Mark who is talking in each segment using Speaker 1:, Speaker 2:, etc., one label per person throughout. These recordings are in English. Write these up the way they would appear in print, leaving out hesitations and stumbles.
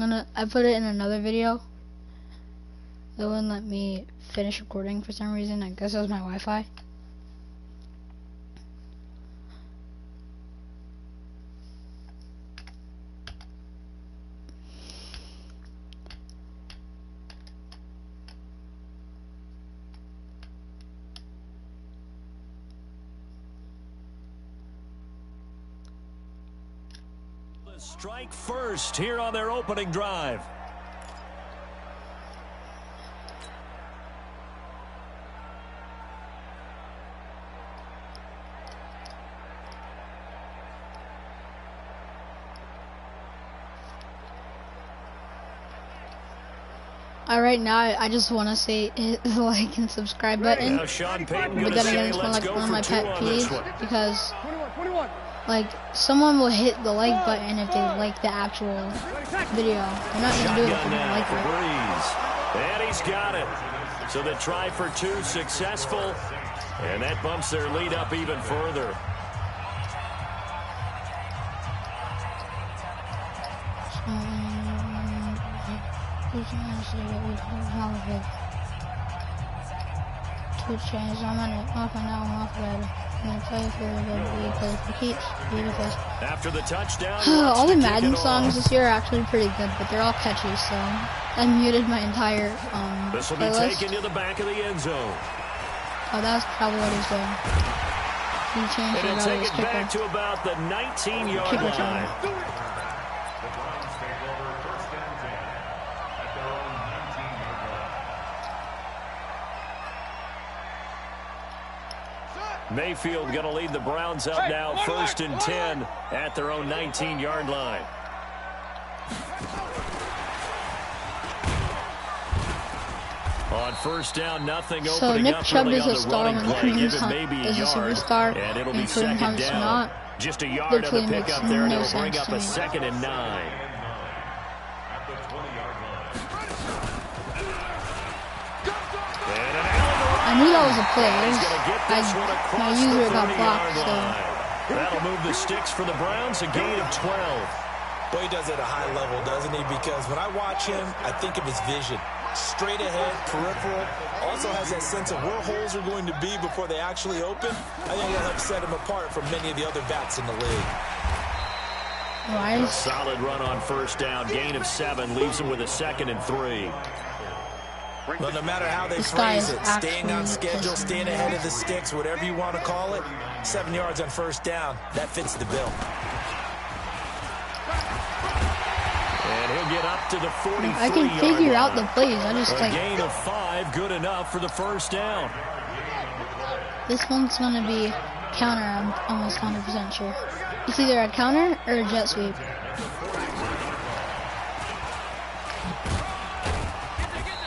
Speaker 1: I put it in another video. It wouldn't let me finish recording for some reason. I guess it was my Wi-Fi.
Speaker 2: Strike first here on their opening drive.
Speaker 1: Alright, now I just want to say hit the like and subscribe button.
Speaker 2: Now Sean Payton
Speaker 1: But then again, it's one of my pet peeves because like someone will hit the like button if they like the actual video. They're not gonna do it if they don't like it.
Speaker 2: And he's got it. So the try for two successful, and that bumps their lead up even further.
Speaker 1: Two chains, I'm in it, off and down, off red. And play for the play for keeps. Beautiful.
Speaker 2: After the touchdown,
Speaker 1: all the Madden songs this year are actually pretty good, but they're all catchy, so I muted my entire
Speaker 2: this will be
Speaker 1: playlist.
Speaker 2: taken to the back of the end zone.
Speaker 1: Oh, that's probably what he's doing. He changed it
Speaker 2: take it back to about the 19-yard line. Mayfield going to lead the Browns up now, 1st and 10 at their own 19-yard line. On first down, nothing
Speaker 1: so
Speaker 2: opening
Speaker 1: Nick
Speaker 2: up
Speaker 1: Chubb
Speaker 2: really
Speaker 1: is
Speaker 2: on
Speaker 1: a
Speaker 2: the
Speaker 1: star
Speaker 2: running
Speaker 1: when
Speaker 2: play. Give
Speaker 1: he's
Speaker 2: it maybe a
Speaker 1: a
Speaker 2: yard,
Speaker 1: superstar,
Speaker 2: and it'll be
Speaker 1: and
Speaker 2: second down.
Speaker 1: Not.
Speaker 2: Just a yard on the pickup there, and it'll bring up a 2nd and 9.
Speaker 1: I knew that was a play. My user got blocked, so.
Speaker 2: That'll move the sticks for the Browns, a gain of 12.
Speaker 3: Boy, he does it at a high level, doesn't he? Because when I watch him, I think of his vision. Straight ahead, peripheral. Also has that sense of where holes are going to be before they actually open. I think that'll help set him apart from many of the other bats in the league.
Speaker 2: A solid run on first down. Gain of 7 leaves him with a 2nd and 3.
Speaker 3: Well, no matter how they phrase it, staying on schedule, staying ahead of the sticks, whatever you want to call it, 7 yards on first down, that fits the bill.
Speaker 2: And he'll get up to the 43-yard line.
Speaker 1: I can figure out the plays. I just
Speaker 2: a gain of 5, good enough for the first down.
Speaker 1: This one's going to be counter, I'm almost 100% sure. It's either a counter or a jet sweep.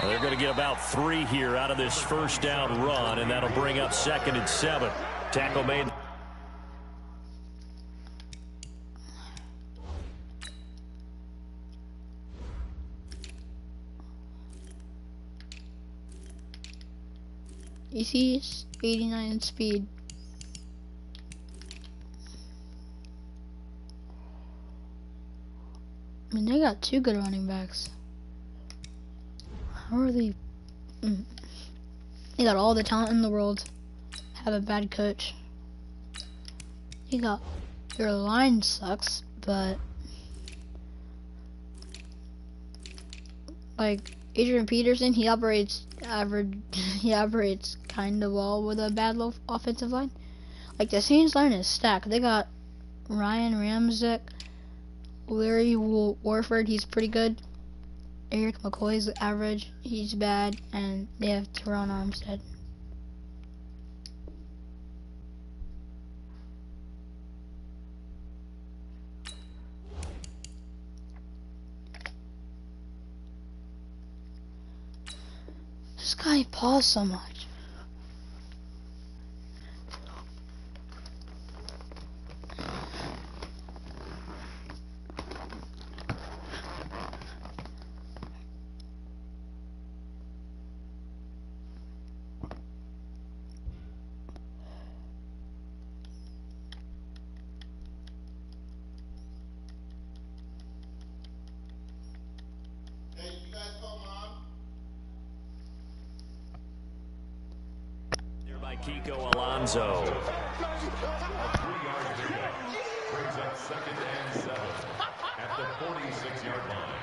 Speaker 2: They're going to get about 3 here out of this first down run, and that'll bring up 2nd and 7. Tackle made.
Speaker 1: You see, it's 89 speed. I mean, they got 2 good running backs. How are they? They got all the talent in the world. Have a bad coach. You got your line sucks, but like Adrian Peterson, he operates average. He operates kind of well with a bad low offensive line. Like the Saints line is stacked. They got Ryan Ramczyk, Larry Warford. He's pretty good. Eric McCoy's average, he's bad, and they have Teron Armstead. This guy paused so much.
Speaker 2: Here by Kiko Alonso.
Speaker 4: A 3-yard pickup brings up 2nd and 7 at the 46-yard line.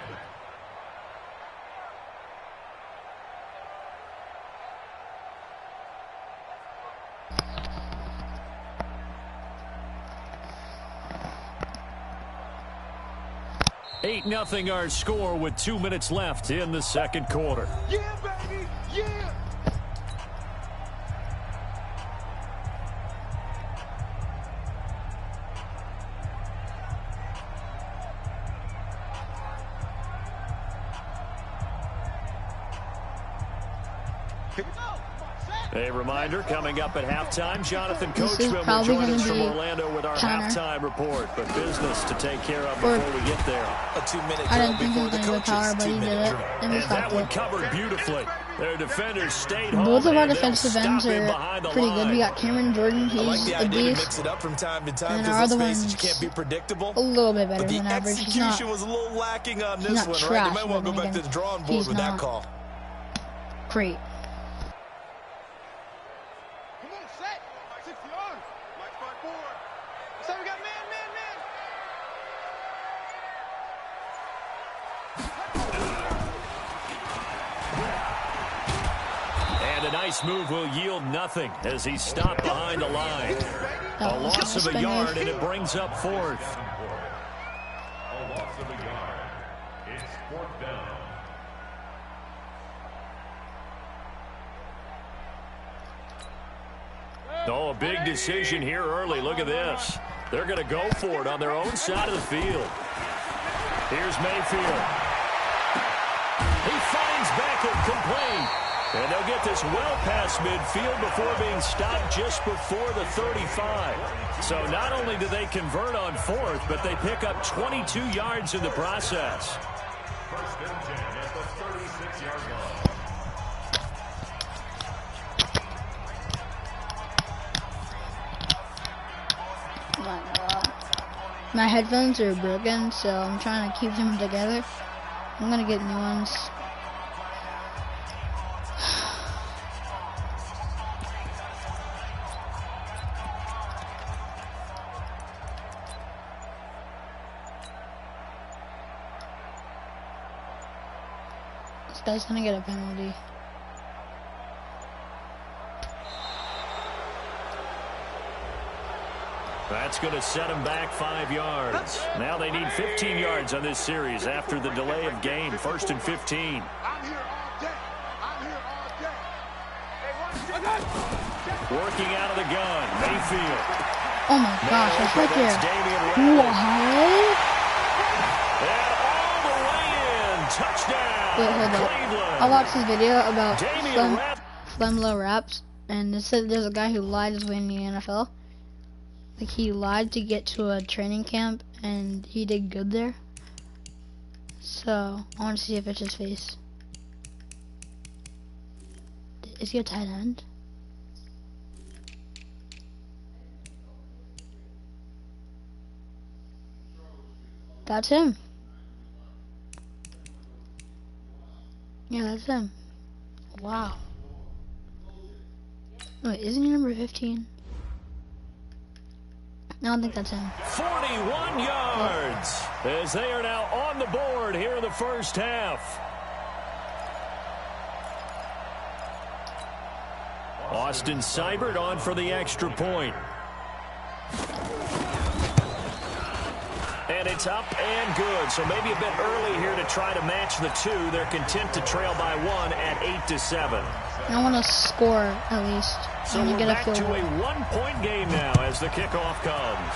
Speaker 2: Eight 0 our score with 2 minutes left in the second quarter.
Speaker 3: Yeah, baby, yeah.
Speaker 2: A reminder, coming up at halftime, Jonathan
Speaker 1: This is
Speaker 2: Coachman will
Speaker 1: probably
Speaker 2: join
Speaker 1: gonna
Speaker 2: us from
Speaker 1: be
Speaker 2: Orlando with our
Speaker 1: counter.
Speaker 2: halftime report. But business to take care of
Speaker 1: Or-
Speaker 2: before we get there.
Speaker 3: A 2-minute
Speaker 1: I
Speaker 3: drill
Speaker 1: didn't think he
Speaker 3: before
Speaker 1: was
Speaker 3: the
Speaker 1: going to go
Speaker 3: coaches.
Speaker 1: power, but he did
Speaker 3: 2-minute
Speaker 1: it.
Speaker 3: drill.
Speaker 1: And he
Speaker 2: And that
Speaker 1: stopped
Speaker 2: one
Speaker 1: it.
Speaker 2: covered beautifully. Their defenders stayed home.
Speaker 1: Both of our
Speaker 2: and they'll
Speaker 1: defensive ends
Speaker 2: stop him
Speaker 1: are
Speaker 2: behind the
Speaker 1: pretty good.
Speaker 2: line.
Speaker 1: We got Cameron Jordan.
Speaker 3: I like
Speaker 1: He's
Speaker 3: the
Speaker 1: a
Speaker 3: idea to
Speaker 1: beast.
Speaker 3: mix it up from time to time
Speaker 1: And
Speaker 3: because
Speaker 1: our
Speaker 3: let's
Speaker 1: other
Speaker 3: face it,
Speaker 1: one's
Speaker 3: you can't be predictable.
Speaker 1: A little bit better
Speaker 3: But the
Speaker 1: than average. He's not.
Speaker 3: execution was a little lacking on
Speaker 1: he's
Speaker 3: this
Speaker 1: not
Speaker 3: one, right?
Speaker 1: trash,
Speaker 3: You might want to
Speaker 1: but
Speaker 3: go back
Speaker 1: then
Speaker 3: to the drawing board
Speaker 1: he's
Speaker 3: with that
Speaker 1: not.
Speaker 3: call.
Speaker 1: Great.
Speaker 5: Come on, set. 60 yards. Mike's back forward. So we got man.
Speaker 2: And a nice move will yield nothing as he's stopped behind the line.
Speaker 1: That
Speaker 2: A
Speaker 1: was
Speaker 2: loss of a
Speaker 1: spinning.
Speaker 2: yard, and it brings up 4th.
Speaker 4: A loss of a yard. It's 4th down.
Speaker 2: Oh, a big decision here early. Look at this. They're going to go for it on their own side of the field. Here's Mayfield. He finds Beckett complete. And they'll get this well past midfield before being stopped just before the 35. So not only do they convert on 4th, but they pick up 22 yards in the process.
Speaker 4: First and 10 at the 36-yard line.
Speaker 1: Oh my God. My headphones are broken, so I'm trying to keep them together. I'm gonna get new ones. This guy's gonna get a penalty.
Speaker 2: That's going to set them back 5 yards. Now they need 15 yards on this series after the delay of game. 1st and 15.
Speaker 5: I'm here all day. I'm here all day. Hey,
Speaker 2: Working out of the gun, Mayfield.
Speaker 1: Oh my gosh, that's right there.
Speaker 2: Damian
Speaker 1: What?
Speaker 2: And all the way in. Touchdown.
Speaker 1: Wait, hold up.
Speaker 2: Cleveland.
Speaker 1: I watched this video about
Speaker 2: Damian Rapp.
Speaker 1: Flemlow Raps, and it said there's a guy who lied his way in the NFL. Like, he lied to get to a training camp, and he did good there. So, I want to see if it's his face. Is he a tight end? That's him. Yeah, that's him. Wow. Wait, isn't he number 15? I don't think that's him.
Speaker 2: 41 yards as they are now on the board here in the first half. Austin Seibert on for the extra point. And it's up and good. So maybe a bit early here to try to match the two. They're content to trail by 1 at 8-7.
Speaker 1: I want to score at least.
Speaker 2: So
Speaker 1: And
Speaker 2: we're
Speaker 1: get a
Speaker 2: back
Speaker 1: field
Speaker 2: to a
Speaker 1: goal.
Speaker 2: 1-point game now as the kickoff comes.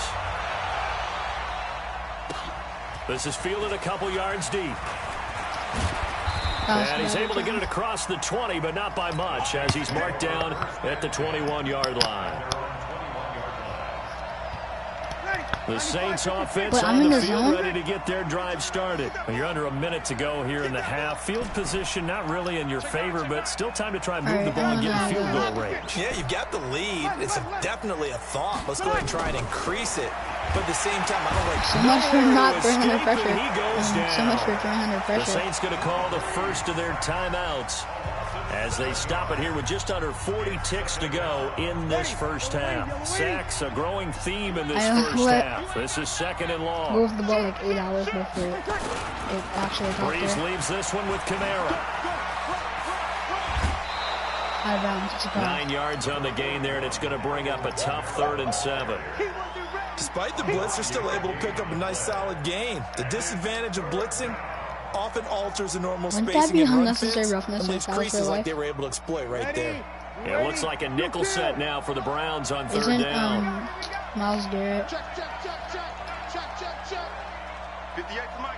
Speaker 2: This is fielded a couple yards deep. And he's able to get it across the 20, but not by much, as he's marked down at the 21-yard line. The Saints offense
Speaker 1: Wait, I'm
Speaker 2: on
Speaker 1: in
Speaker 2: the
Speaker 1: the
Speaker 2: field,
Speaker 1: zone?
Speaker 2: ready to get their drive started. You're under a minute to go here in the half. Field position not really in your favor, but still time to try and move the ball and get in field goal range.
Speaker 3: Yeah, you've got the lead. It's definitely a thought. Let's go ahead and try and increase it. but at the same time, I don't like
Speaker 1: So much for
Speaker 2: Nowhere
Speaker 1: not
Speaker 2: to
Speaker 1: throwing under
Speaker 2: escape,
Speaker 1: pressure.
Speaker 2: and he goes down.
Speaker 1: So much for throwing under
Speaker 2: The
Speaker 1: pressure.
Speaker 2: Saints going to call the first of their timeouts as they stop it here with just under 40 ticks to go in this first half. Sacks, a growing theme in this first half. This is second and long.
Speaker 1: Move the ball like 8 hours before it actually got
Speaker 2: Breeze
Speaker 1: there.
Speaker 2: leaves this one with Kamara.
Speaker 1: Out of bounds. It's a foul.
Speaker 2: 9 yards on the gain there, and it's going to bring up a tough 3rd and 7.
Speaker 3: Despite the blitz, they're still able to pick up a nice solid gain. The disadvantage of blitzing often alters the normal
Speaker 1: Wouldn't that
Speaker 3: spacing
Speaker 1: be
Speaker 3: and run
Speaker 1: unnecessary
Speaker 3: fits,
Speaker 1: roughness
Speaker 3: and
Speaker 1: and
Speaker 3: leaves
Speaker 1: fouls for
Speaker 3: creases
Speaker 1: life?
Speaker 3: like they were able to exploit right there.
Speaker 2: It looks like a nickel set now for the Browns on 3rd
Speaker 1: Isn't
Speaker 2: down.
Speaker 1: Miles Garrett?
Speaker 5: Check. Get the extra mic.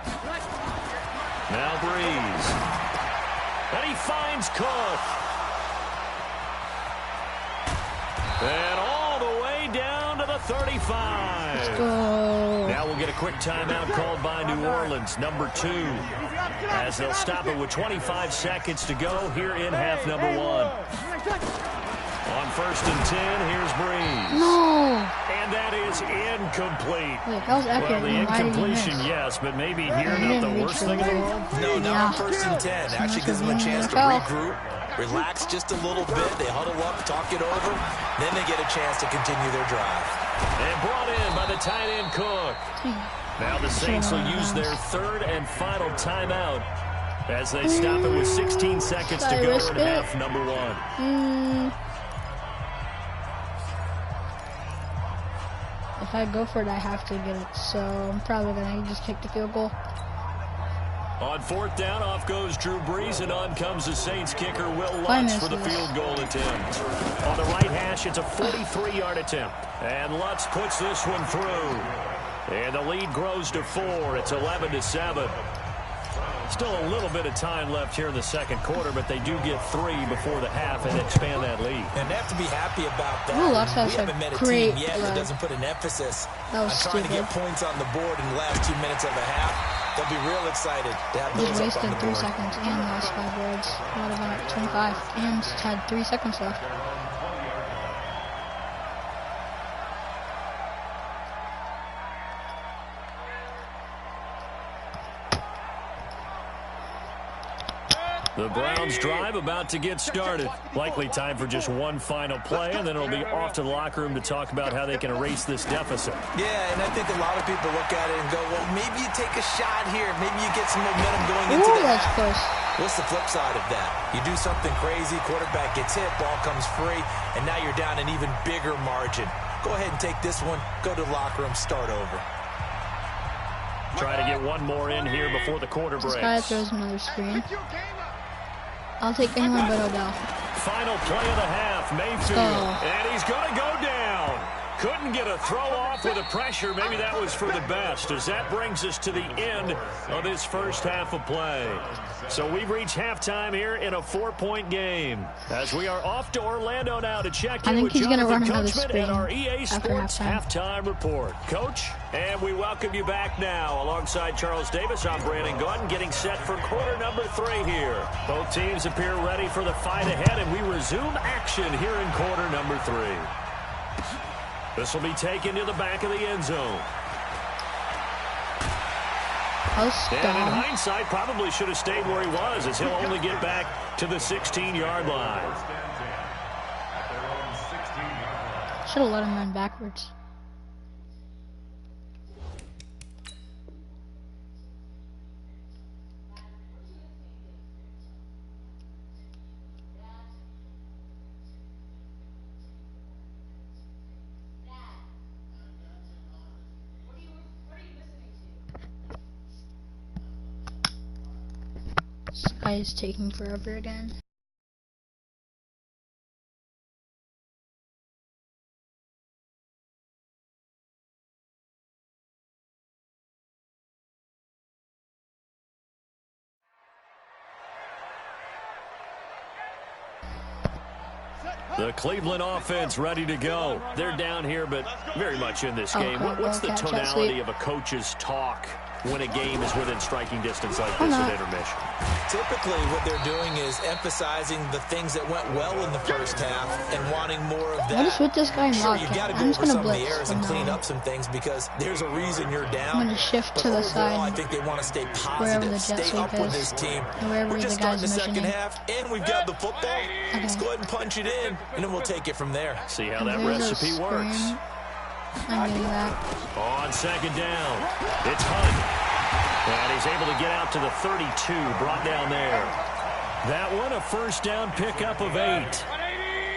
Speaker 2: Now Breeze. And he finds Cook. And all the way down to the 35.
Speaker 1: Let's go.
Speaker 2: Now we'll get a quick timeout called by New Orleans, number 2, as they'll stop it with 25 seconds to go here in half number 1. On 1st and 10, here's Breeze.
Speaker 1: No.
Speaker 2: And that is incomplete.
Speaker 1: Wait, that was accurate.
Speaker 2: Well, the
Speaker 1: Why did he
Speaker 2: incompletion,
Speaker 1: miss?
Speaker 2: yes, but maybe here
Speaker 1: He
Speaker 2: not the
Speaker 1: didn't reach
Speaker 2: worst
Speaker 1: for
Speaker 2: thing in the
Speaker 1: it.
Speaker 2: world.
Speaker 3: No, not on 1st and 10. Actually gives them a chance to regroup, relax just a little bit. They huddle up, talk it over. Then they get a chance to continue their drive.
Speaker 2: And brought in by the tight end Cook. Now the Saints will use their 3rd and final timeout as they stop it with 16 seconds to go in half number 1.
Speaker 1: If I go for it, I have to get it. So I'm probably going to just kick the field goal.
Speaker 2: On 4th down, off goes Drew Brees, and on comes the Saints kicker, Will
Speaker 1: I
Speaker 2: Lutz,
Speaker 1: missed
Speaker 2: for the
Speaker 1: this.
Speaker 2: field goal attempt. On the right hash, it's a 43-yard attempt. And Lutz puts this one through. And the lead grows to 4. It's 11-7. Still a little bit of time left here in the second quarter, but they do get 3 before the half and expand that lead.
Speaker 3: And they have to be happy about that.
Speaker 1: Ooh, Lutz has
Speaker 3: We haven't
Speaker 1: a
Speaker 3: met a
Speaker 1: great
Speaker 3: team yet that
Speaker 1: run.
Speaker 3: doesn't put an emphasis
Speaker 1: That
Speaker 3: on
Speaker 1: was
Speaker 3: trying to get
Speaker 1: stupid.
Speaker 3: points on the board in the last 2 minutes of a half. They'll be real excited to have
Speaker 1: Just
Speaker 3: those up on
Speaker 1: wasted
Speaker 3: the
Speaker 1: 3
Speaker 3: board.
Speaker 1: seconds and lost 5 yards. Would have been at 25 and had 3 seconds left.
Speaker 2: The Browns drive about to get started. Likely time for just one final play, and then it'll be off to the locker room to talk about how they can erase this deficit.
Speaker 3: Yeah, and I think a lot of people look at it and go, well, maybe you take a shot here. Maybe you get some momentum going into
Speaker 1: Ooh,
Speaker 3: the
Speaker 1: that's
Speaker 3: half.
Speaker 1: close.
Speaker 3: What's the flip side of that? You do something crazy, quarterback gets hit, ball comes free, and now you're down an even bigger margin. Go ahead and take this one, go to the locker room, start over.
Speaker 2: Try to get one more in here before the quarter
Speaker 1: This guy
Speaker 2: breaks.
Speaker 1: throws another screen. I'll take anyone but Odell.
Speaker 2: Final play of the half, Mayfield.
Speaker 1: Oh.
Speaker 2: And he's going to go down. Couldn't get a throw off with the pressure. Maybe that was for the best, as that brings us to the end of this first half of play. So we've reached halftime here in a 4-point game, as we are off to Orlando now to check
Speaker 1: I
Speaker 2: in
Speaker 1: think
Speaker 2: with
Speaker 1: he's gonna
Speaker 2: Jonathan
Speaker 1: run another
Speaker 2: Coachman
Speaker 1: screen
Speaker 2: and our EA
Speaker 1: after
Speaker 2: Sports
Speaker 1: halftime.
Speaker 2: halftime report. Coach, and we welcome you back now. Alongside Charles Davis, I'm Brandon Gordon, getting set for quarter number 3 here. Both teams appear ready for the fight ahead, and we resume action here in quarter number 3. This will be taken to the back of the end zone. And in hindsight, probably should have stayed where he was, as he'll only get back to the 16-yard line.
Speaker 1: Should have let him run backwards. This guy is taking forever again.
Speaker 2: The Cleveland offense ready to go. They're down here, but very much in this game. What's the tonality of a coach's talk when a game is within striking distance like this at intermission.
Speaker 3: Typically, what they're doing is emphasizing the things that went well in the first half and wanting more of that.
Speaker 1: What is with this guy in
Speaker 3: Sure, you got to
Speaker 1: Wildcat?
Speaker 3: go
Speaker 1: I'm just
Speaker 3: over
Speaker 1: gonna
Speaker 3: some of the
Speaker 1: blitz
Speaker 3: errors
Speaker 1: from
Speaker 3: and
Speaker 1: now
Speaker 3: clean
Speaker 1: on.
Speaker 3: up some things because there's a reason you're down.
Speaker 1: I'm gonna shift
Speaker 3: But
Speaker 1: to the
Speaker 3: overall, I
Speaker 1: side,
Speaker 3: think they want to stay
Speaker 1: wherever
Speaker 3: positive,
Speaker 1: the jet
Speaker 3: stay
Speaker 1: sweep
Speaker 3: up with
Speaker 1: is,
Speaker 3: this team.
Speaker 1: wherever
Speaker 3: We're
Speaker 1: the
Speaker 3: just starting
Speaker 1: guy's
Speaker 3: the second
Speaker 1: missioning.
Speaker 3: half, and we've got the football.
Speaker 1: Okay.
Speaker 3: Let's go ahead and punch it in, and then we'll take it from there.
Speaker 2: See how that
Speaker 1: There's a
Speaker 2: recipe works.
Speaker 1: screen. I'm getting that.
Speaker 2: On second down, it's Hunt. And he's able to get out to the 32, brought down there. That one, a first down pickup of 8.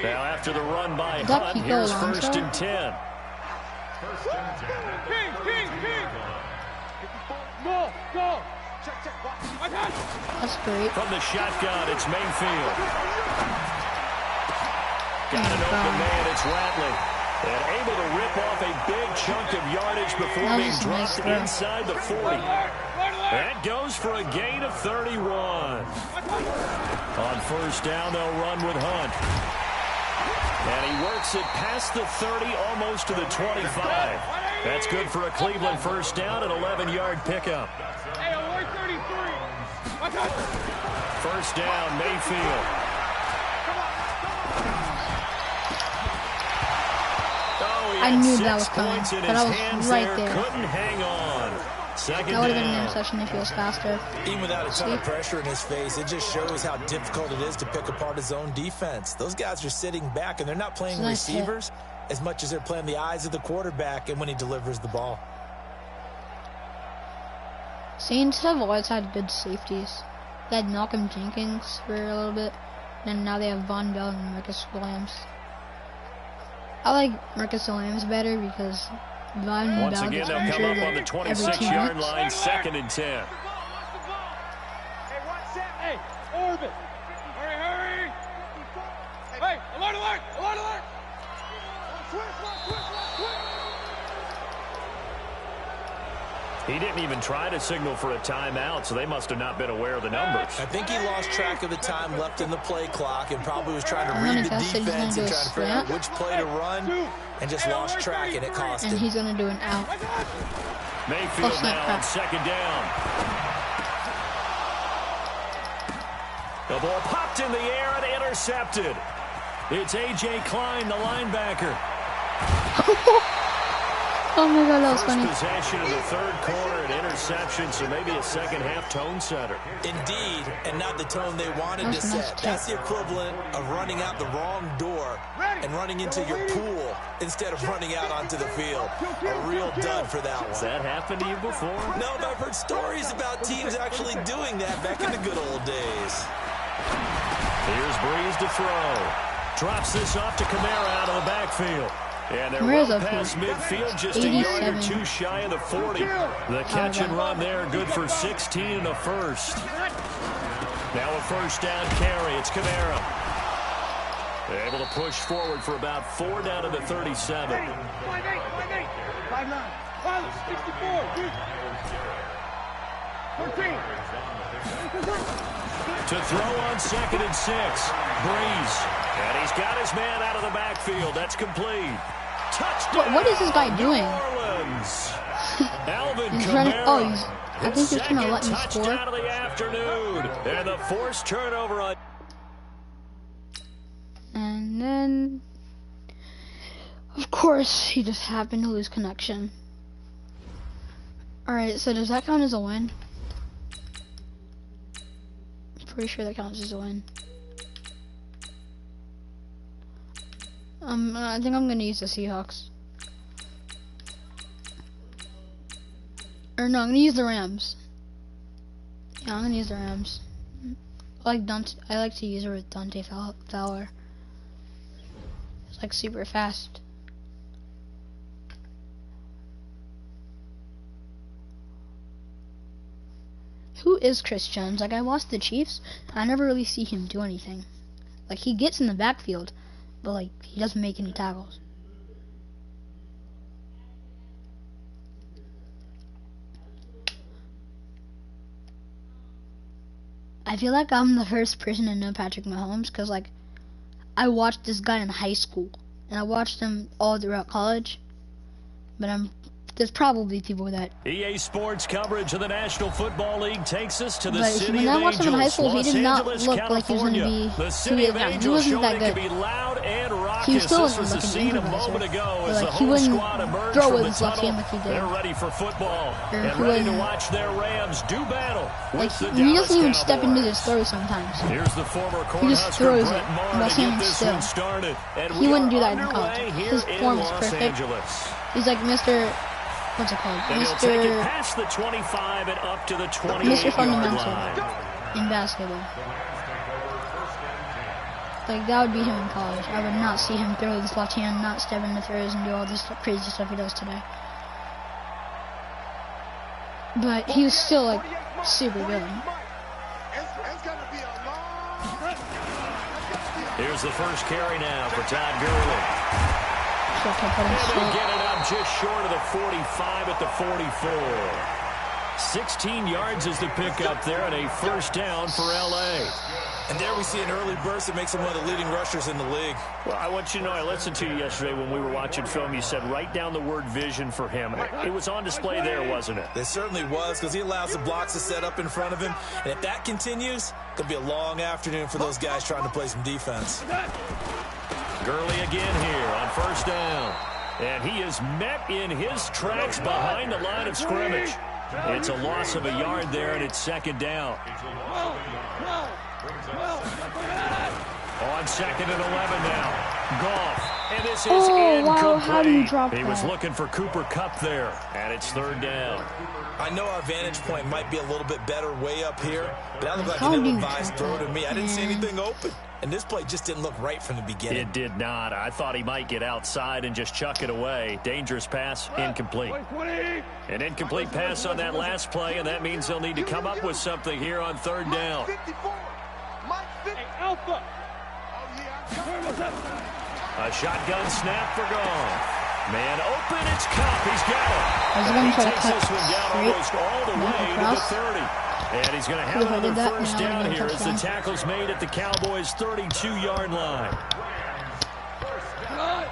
Speaker 2: Now after the run by Hunt, here's first and 10.
Speaker 1: That's great.
Speaker 2: From the shotgun, it's Mayfield. Got an open man, it's Ratley. And able to rip off a big chunk of yardage before being dropped inside the 40. That goes for a gain of 31. On first down, they'll run with Hunt. And he works it past the 30, almost to the 25. That's good for a Cleveland first down, an 11-yard pickup. First down, Mayfield.
Speaker 1: I knew that was coming, but I was right there.
Speaker 2: Couldn't hang on. Second
Speaker 1: That would have been an
Speaker 2: down.
Speaker 1: interception if he was faster.
Speaker 3: Even without a ton of pressure in his face, it just shows how difficult it is to pick apart his own defense. Those guys are sitting back, and they're not playing receivers as much as they're playing the eyes of the quarterback and when he delivers the ball.
Speaker 1: Saints have always had good safeties. They had Malcolm Jenkins for a little bit, and now they have Von Bell and Marcus Williams. I like Marcus Williams better because Von
Speaker 2: Once
Speaker 1: Bell
Speaker 2: again,
Speaker 1: gets
Speaker 2: they'll come
Speaker 1: injured
Speaker 2: up on the
Speaker 1: like every 2
Speaker 2: 26-yard
Speaker 1: minutes.
Speaker 2: line, second and 10.
Speaker 5: Hey, Orbit. Hurry. Hey, alert. Switch.
Speaker 2: He didn't even try to signal for a timeout, so they must have not been aware of the numbers.
Speaker 3: I think he lost track of the time left in the play clock and probably was trying to
Speaker 1: I'm
Speaker 3: read
Speaker 1: gonna
Speaker 3: the
Speaker 1: guess that he's
Speaker 3: defense and
Speaker 1: gonna do a
Speaker 3: trying to figure out
Speaker 1: slant.
Speaker 3: which play to run and just lost track, and it cost
Speaker 1: And
Speaker 3: him.
Speaker 1: he's gonna do an out.
Speaker 2: Mayfield
Speaker 1: snap,
Speaker 2: now on
Speaker 1: crap.
Speaker 2: second down. The ball popped in the air and intercepted. It's A.J. Klein, the linebacker.
Speaker 1: Oh my god, that was
Speaker 2: First
Speaker 1: funny.
Speaker 2: possession of the third quarter, an interception, so maybe a second-half tone setter.
Speaker 3: Indeed, and not the tone they wanted to
Speaker 1: That's a nice
Speaker 3: set.
Speaker 1: kick.
Speaker 3: That's the equivalent of running out the wrong door and running into your pool instead of running out onto the field. A real dud for that
Speaker 2: Has
Speaker 3: one.
Speaker 2: that happened to you before?
Speaker 3: No, but I've heard stories about teams actually doing that back in the good old days.
Speaker 2: Here's Breeze to throw. Drops this off to Kamara out of the backfield. And they're
Speaker 1: Kamara's
Speaker 2: well
Speaker 1: up
Speaker 2: past
Speaker 1: for
Speaker 2: midfield, just a yard or
Speaker 1: 87.
Speaker 2: two shy of the 40. The catch and run there, good for 16 and a first. Now a first down carry. It's Kamara. They're able to push forward for about 4 down to the 37.
Speaker 5: 5'9". 64. 13.
Speaker 2: To throw on second and 6. Breeze. And he's got his man out of the backfield. That's complete. Touchdown.
Speaker 1: What is this guy doing?
Speaker 2: New Orleans. Alvin
Speaker 1: He's trying to,
Speaker 2: Kamara.
Speaker 1: I think he's trying to let me
Speaker 2: Touchdown
Speaker 1: score.
Speaker 2: of the afternoon. And the forced turnover on.
Speaker 1: And then, of course, he just happened to lose connection. Alright, so does that count as a win? Pretty sure that counts as a win. I think I'm gonna use the Seahawks. Or no, I'm gonna use the Rams. Yeah, I'm gonna use the Rams. I like to use it with Dante Fowler. It's like super fast. Who is Chris Jones? Like, I watched the Chiefs, I never really see him do anything. Like, he gets in the backfield, but like, he doesn't make any tackles. I feel like I'm the first person to know Patrick Mahomes because, like, I watched this guy in high school, and I watched him all throughout college, but I'm There's probably people that.
Speaker 2: EA Sports coverage of the National Football League takes us to the
Speaker 1: But
Speaker 2: city
Speaker 1: when
Speaker 2: of
Speaker 1: I watched him in high
Speaker 2: Angels,
Speaker 1: school, he
Speaker 2: Los
Speaker 1: did not
Speaker 2: Angeles,
Speaker 1: look like he was going to
Speaker 2: California.
Speaker 1: be
Speaker 2: The
Speaker 1: who
Speaker 2: city
Speaker 1: he
Speaker 2: of
Speaker 1: is now. He
Speaker 2: Angels
Speaker 1: wasn't
Speaker 2: showing
Speaker 1: that
Speaker 2: it can
Speaker 1: good.
Speaker 2: be loud and raucous.
Speaker 1: He was still
Speaker 2: This was the
Speaker 1: like an
Speaker 2: scene a moment
Speaker 1: improviser.
Speaker 2: ago
Speaker 1: But,
Speaker 2: as the
Speaker 1: like, he
Speaker 2: home
Speaker 1: wouldn't
Speaker 2: squad emerged
Speaker 1: throw
Speaker 2: from
Speaker 1: with
Speaker 2: the
Speaker 1: his left
Speaker 2: tunnel.
Speaker 1: hand like he did.
Speaker 2: They're ready for football
Speaker 1: Or
Speaker 2: and
Speaker 1: he
Speaker 2: ready to
Speaker 1: wouldn't-
Speaker 2: watch their Rams do battle
Speaker 1: Like
Speaker 2: with the
Speaker 1: he
Speaker 2: Dallas
Speaker 1: doesn't even step into
Speaker 2: Cowboys.
Speaker 1: his throw sometimes.
Speaker 2: Here's the former
Speaker 1: He just
Speaker 2: Cornhusker
Speaker 1: throws
Speaker 2: Brett
Speaker 1: it
Speaker 2: Maher
Speaker 1: while
Speaker 2: to get
Speaker 1: standing
Speaker 2: this
Speaker 1: still.
Speaker 2: one started. And
Speaker 1: He
Speaker 2: we
Speaker 1: wouldn't
Speaker 2: are
Speaker 1: do that in college.
Speaker 2: underway here
Speaker 1: His
Speaker 2: in
Speaker 1: form is
Speaker 2: Los
Speaker 1: perfect.
Speaker 2: Angeles.
Speaker 1: He's like Mr. What's it called?
Speaker 2: And he'll take it
Speaker 1: Mr.
Speaker 2: past the 25 and up to the
Speaker 1: Mr.
Speaker 2: 28-yard
Speaker 1: Fundamental
Speaker 2: line.
Speaker 1: in basketball. Like that would be him in college. I would not see him throw with his left hand, not step into throws, and do all this crazy stuff he does today. But he was still like super good.
Speaker 5: It's gonna be a long.
Speaker 2: Here's the first carry now for Todd Gurley.
Speaker 1: So I kept putting
Speaker 2: And they
Speaker 1: short.
Speaker 2: get it up just short of the 45 at the 44. 16 yards is the pickup there and a first down for L.A.
Speaker 3: And there we see an early burst that makes him one of the leading rushers in the league.
Speaker 2: Well, I want you to know, I listened to you yesterday when we were watching film. You said write down the word vision for him. It was on display there, wasn't it?
Speaker 3: It certainly was, because he allows the blocks to set up in front of him. And if that continues, it'll be a long afternoon for those guys trying to play some defense.
Speaker 2: Gurley again here on first down. And he is met in his tracks behind the line of scrimmage. It's a loss of a yard there, and it's second down. On second and 11 now. Goff. And this is incomplete.
Speaker 1: Wow, how do you drop
Speaker 2: He was
Speaker 1: that?
Speaker 2: looking for Cooper Kupp there. And it's third down.
Speaker 3: I know our vantage point might be a little bit better way up here, but that looked like
Speaker 1: How
Speaker 3: an
Speaker 1: do you
Speaker 3: ill-advised throw to me. I didn't see
Speaker 1: man.
Speaker 3: anything open. And this play just didn't look right from the beginning.
Speaker 2: It did not. I thought he might get outside and just chuck it away. Dangerous pass, incomplete. An incomplete pass on that last play, and that means they'll need to come up with something here on third down.
Speaker 5: 54. Mike 50. Alpha.
Speaker 2: A shotgun snap for Goff. Man open, it's Kupp. He's got it.
Speaker 1: I was
Speaker 2: And
Speaker 1: going
Speaker 2: he
Speaker 1: to try to
Speaker 2: takes
Speaker 1: cut
Speaker 2: this one down
Speaker 1: straight,
Speaker 2: almost all the
Speaker 1: not
Speaker 2: way to the
Speaker 1: across.
Speaker 2: 30. And he's going to have
Speaker 1: If I did
Speaker 2: another
Speaker 1: that,
Speaker 2: first
Speaker 1: then I
Speaker 2: down
Speaker 1: would've
Speaker 2: here
Speaker 1: been
Speaker 2: as the
Speaker 1: touchdown.
Speaker 2: tackle's made at the Cowboys' 32-yard line.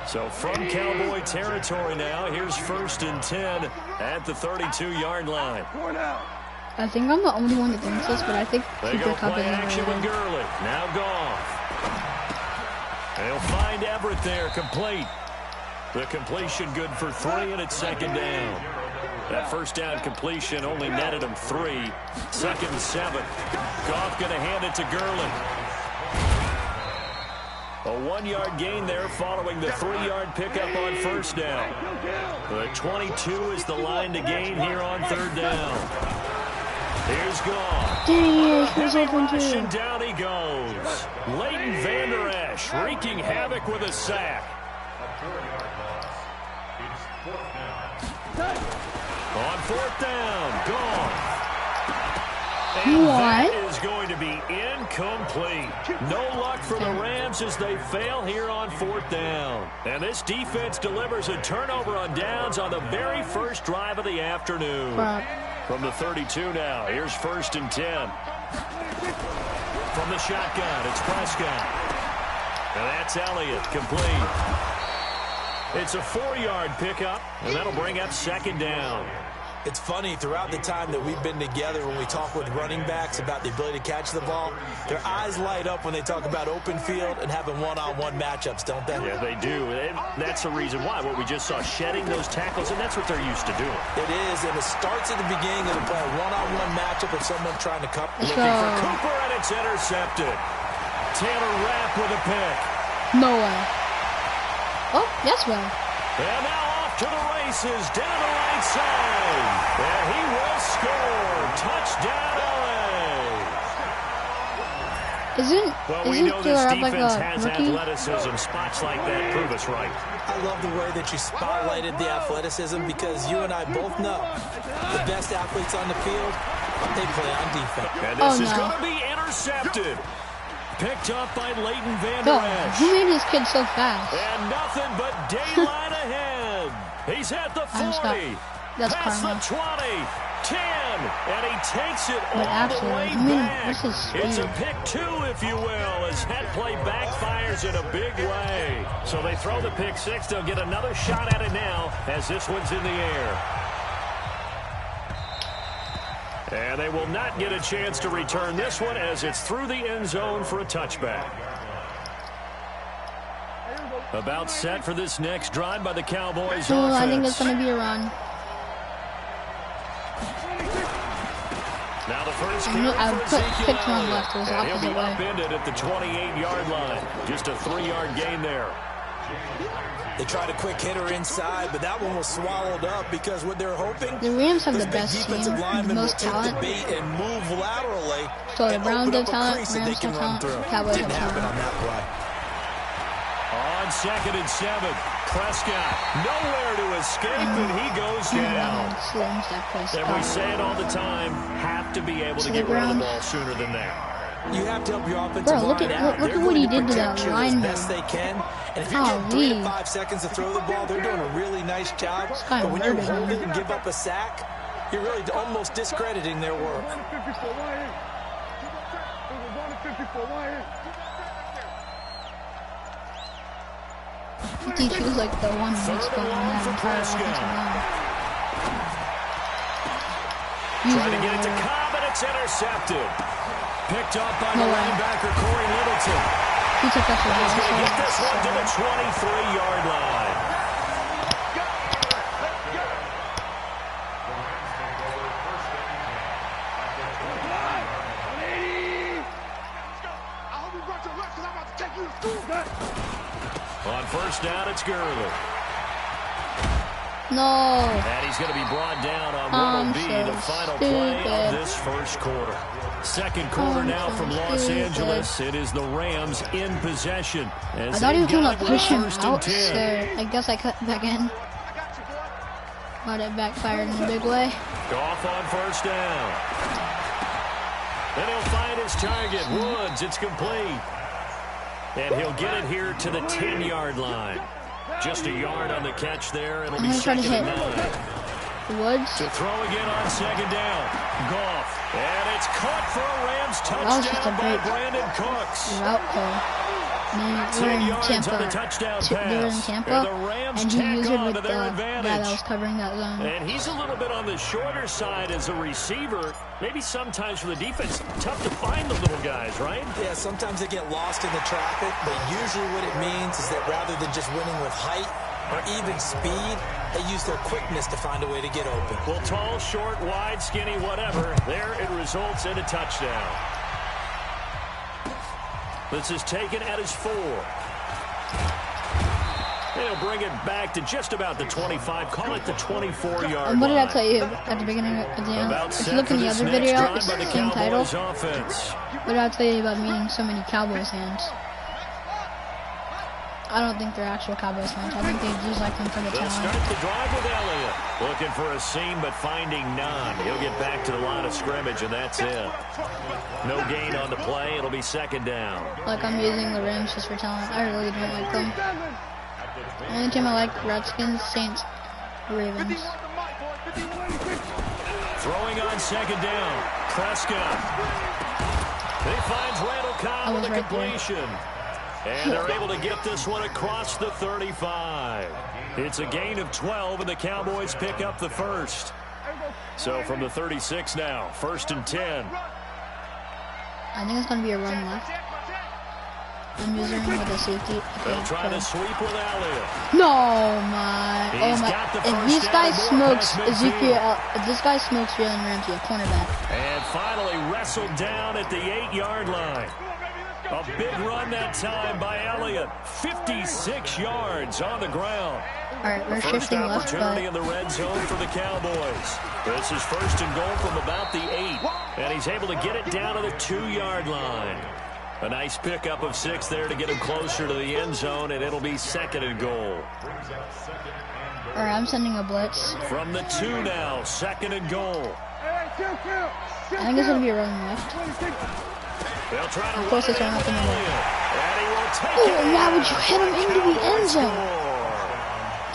Speaker 2: So from Cowboy territory now, here's first and 10 at the 32-yard line.
Speaker 1: I think I'm the only one that thinks this, but I think
Speaker 2: They
Speaker 1: Cooper
Speaker 2: go
Speaker 1: Kupp
Speaker 2: play
Speaker 1: is
Speaker 2: action with
Speaker 1: underrated.
Speaker 2: Gurley. Now Goff. They'll find Everett there, complete. The completion good for 3, and it's second down. That first down completion only netted him 3. Second and 7. Goff going to hand it to Gurley. A 1-yard gain there following the 3-yard pickup on first down. The 22 is the line to gain here on third down. Here's Goff.
Speaker 1: Dang, he was
Speaker 2: Heavy
Speaker 1: open
Speaker 2: rush,
Speaker 1: too.
Speaker 2: and down he goes. Leighton Vander Esch wreaking havoc with a sack. On fourth down, Goff. And that is going to be incomplete. No luck for the Rams as they fail here on fourth down. And this defense delivers a turnover on downs on the very first drive of the afternoon.
Speaker 1: Crap.
Speaker 2: From the 32 now, here's first and 10. From the shotgun, it's Prescott. And that's Elliott, complete. It's a 4-yard pickup, and that'll bring up second down.
Speaker 3: It's funny, throughout the time that we've been together, when we talk with running backs about the ability to catch the ball, their eyes light up when they talk about open field and having one-on-one matchups, don't they?
Speaker 2: Yeah, they do. And that's the reason why. What we just saw, shedding those tackles, and that's what they're used to doing.
Speaker 3: It is, and it starts at the beginning of the play, a one-on-one matchup of someone trying to cut.
Speaker 1: Let's
Speaker 2: Looking for
Speaker 1: go.
Speaker 2: Cooper, and it's intercepted. Taylor Rapp with a pick.
Speaker 1: No way. Oh, yes way.
Speaker 2: And now off to the races, down the right side. And he will score. Touchdown, LA. Well, we know this
Speaker 1: Taylor Rapp like
Speaker 2: defense
Speaker 1: a
Speaker 2: has
Speaker 1: rookie?
Speaker 2: athleticism. Spots like that prove us right.
Speaker 3: I love the way that you spotlighted the athleticism, because you and I both know the best athletes on the field, they play on defense.
Speaker 2: And this
Speaker 1: Oh,
Speaker 2: is
Speaker 1: no.
Speaker 2: going to be intercepted. Picked up by Leighton Vander
Speaker 1: Oh,
Speaker 2: Esch.
Speaker 1: who made this kid so fast?
Speaker 2: And nothing but daylight ahead. He's at the 40.
Speaker 1: That's
Speaker 2: Past
Speaker 1: karma.
Speaker 2: the 20. 10. run, and he takes it
Speaker 1: But
Speaker 2: all
Speaker 1: actually,
Speaker 2: the way
Speaker 1: I mean,
Speaker 2: back.
Speaker 1: this is
Speaker 2: It's a
Speaker 1: speed.
Speaker 2: pick two, if you will, as that play backfires in a big way. So they throw the pick six. They'll get another shot at it now as this one's in the air. And they will not get a chance to return this one as it's through the end zone for a touchback. About set for this next drive by the Cowboys offense.
Speaker 1: I think it's going to be a run.
Speaker 2: Now the first
Speaker 1: I've put 6 runs left. It was
Speaker 2: and he'll be
Speaker 1: opposite way.
Speaker 2: upended at the 28-yard line. Just a 3-yard gain there.
Speaker 3: They tried a quick hitter inside, but that one was swallowed up because what they're hoping.
Speaker 1: The Rams have
Speaker 3: those
Speaker 1: the
Speaker 3: big
Speaker 1: best team,
Speaker 3: defensive
Speaker 1: the
Speaker 3: linemen will
Speaker 1: most
Speaker 3: take
Speaker 1: talent.
Speaker 3: the bait and move laterally.
Speaker 1: So the
Speaker 3: and
Speaker 1: Browns
Speaker 3: open
Speaker 1: have
Speaker 3: up a
Speaker 1: talent,
Speaker 3: crease that they
Speaker 1: Rams
Speaker 3: can
Speaker 1: have
Speaker 3: run
Speaker 1: talent,
Speaker 3: through.
Speaker 1: Cowboys
Speaker 3: Didn't
Speaker 1: have
Speaker 3: happen
Speaker 1: talent.
Speaker 3: on that play.
Speaker 2: On 2nd and 7, Prescott nowhere to escape, and he goes down. And we say it all the time, have to be able to get rid of the ball sooner than that.
Speaker 3: You have to help your offensive
Speaker 1: Bro, look
Speaker 3: line
Speaker 1: at
Speaker 3: out.
Speaker 1: look
Speaker 3: They're
Speaker 1: at what he
Speaker 3: going
Speaker 1: did to
Speaker 3: protect
Speaker 1: that
Speaker 3: you as
Speaker 1: lineman.
Speaker 3: best they can. And if you get 3 to 5 seconds to throw the ball, they're doing a really nice job. But when you hold it and give up a sack, you're really almost discrediting their work.
Speaker 1: He was like the one weak spot on that entire offensive line.
Speaker 2: Trying to get it to Cobb, and it's intercepted. Picked up by the linebacker, Corey Littleton.
Speaker 1: He took that for
Speaker 2: He's going to get this one to the 23-yard line. On first down, it's Gurley.
Speaker 1: No.
Speaker 2: And he's going to be brought down on what will be the final play of this first quarter. Second quarter now from Los Angeles. It is the Rams in possession.
Speaker 1: I thought he was going to push him out, so I guess I cut back in. But it backfired in a big way.
Speaker 2: Off on first down. Then he'll find his target, Woods. It's complete. And he'll get it here to the 10-yard line. Just a yard on the catch there. It'll be 2nd and 9.
Speaker 1: Woods.
Speaker 2: To throw again on 2nd down. Goff. And it's caught for a Rams touchdown by Brandon Cooks.
Speaker 1: Route call. We're in Tampa. They're in Tampa, and he used it with the guy that was covering that zone.
Speaker 2: And he's a little bit on the shorter side as a receiver. Maybe sometimes for the defense, tough to find the little guys, right?
Speaker 3: Yeah, sometimes they get lost in the traffic, but usually what it means is that rather than just winning with height or even speed, they use their quickness to find a way to get open.
Speaker 2: Well, tall, short, wide, skinny, whatever, there it results in a touchdown. This is taken at his 4. They'll bring it back to just about the 25. Call it the 24-yard line.
Speaker 1: What did I tell you at the beginning? At the end? If you look in the other video, it's the same title. What did I tell you about meeting so many Cowboys fans? I don't think they're actual Cowboys fans. I think they just like them for the talent.
Speaker 2: They'll start the drive with Elliott. Looking for a seam, but finding none. He'll get back to the line of scrimmage, and that's it. No gain on the play. It'll be 2nd down.
Speaker 1: Like, I'm using the Rams just for talent. I really don't like them. The only team I like, Redskins, Saints, Ravens.
Speaker 2: Throwing on 2nd down. Prescott. He finds Randall Cobb with a completion. And they're able to get this one across the 35. It's a gain of 12, and the Cowboys pick up the first. So from the 36 now, 1st and 10.
Speaker 1: I think it's going to be a run left. I'm using him with a safety.
Speaker 2: They'll try to sweep with Elliott.
Speaker 1: No, my.
Speaker 2: He's
Speaker 1: Oh, my.
Speaker 2: got the
Speaker 1: If
Speaker 2: first
Speaker 1: this
Speaker 2: down
Speaker 1: guy
Speaker 2: and more
Speaker 1: smokes
Speaker 2: past
Speaker 1: Ezekiel, if this guy smokes Jalen Ramsey, a cornerback.
Speaker 2: And finally wrestled down at the 8-yard line. A big run that time by Elliott. 56 yards on the ground.
Speaker 1: All right, we're
Speaker 2: First
Speaker 1: shifting left,
Speaker 2: opportunity
Speaker 1: but
Speaker 2: in the red zone for the Cowboys. This is 1st and goal from about the 8. And he's able to get it down to the 2-yard line. A nice pickup of 6 there to get him closer to the end zone, and it'll be 2nd and goal.
Speaker 1: all right, I'm sending a blitz.
Speaker 2: From the 2 now, 2nd and goal.
Speaker 1: I think it's going to be a run left.
Speaker 2: They'll try to
Speaker 1: Of course, it's
Speaker 2: run
Speaker 1: not
Speaker 2: it in
Speaker 1: going to
Speaker 2: with
Speaker 1: work.
Speaker 2: Elliott. And he will take
Speaker 1: Oh,
Speaker 2: it.
Speaker 1: why would you hit him into the end zone?